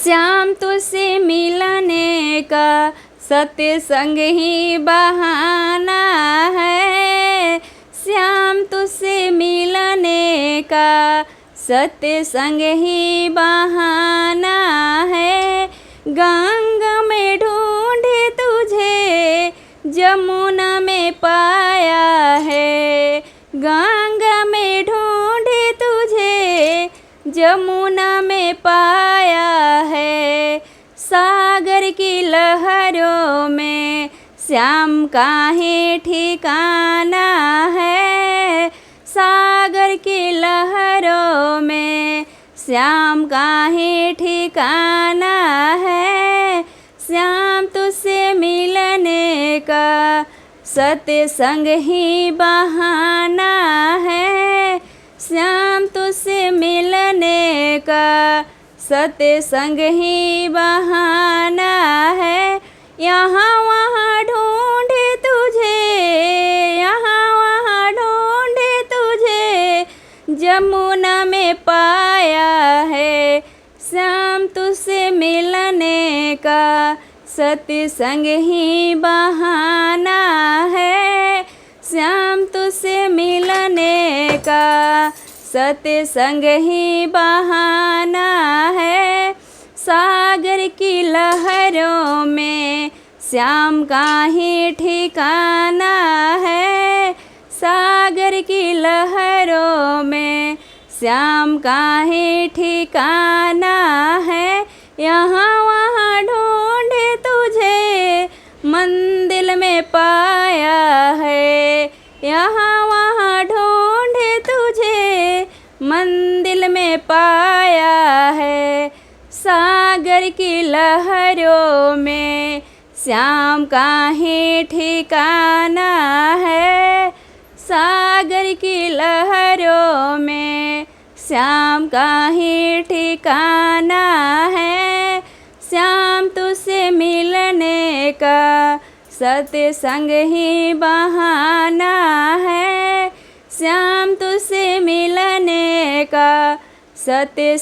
श्याम तुझसे मिलने का सत्संग ही बहाना है। श्याम तुझसे मिलने का सत्संग ही बहाना है। गंगा में ढूंढे तुझे जमुना में पाया है। गंगा में ढूंढे तुझे जमुना में पाया है। सागर की लहरों में श्याम काहे ठिकाना है। सागर की लहरों में श्याम काहे ठिकाना है। श्याम तुझसे मिलने का सत्संग ही बहाना है। श्याम तुझसे मिलने का सत्संग ही बहाना है। यहाँ वहाँ ढूंढे तुझे, यहाँ वहाँ ढूंढे तुझे जमुना में पाया है। श्याम तुझसे मिलने का सत्संग ही बहाना है। श्याम तुझसे मिलने का सत्संग ही बहाना है। सागर की लहरों में श्याम काहे ठिकाना है। सागर की लहरों में श्याम काहे ठिकाना है। यहाँ वहाँ ढूंढे तुझे मंदिर में पाया है। यहाँ वहाँ ढूंढे तुझे मंदिर में पाया है। सागर की लहरों में श्याम काहे ठिकाना है। सागर की लहरों में श्याम काहे ठिकाना है। श्याम तुझसे मिलने का सत्संग ही बहाना है। श्याम तुझसे मिलने का सत्संग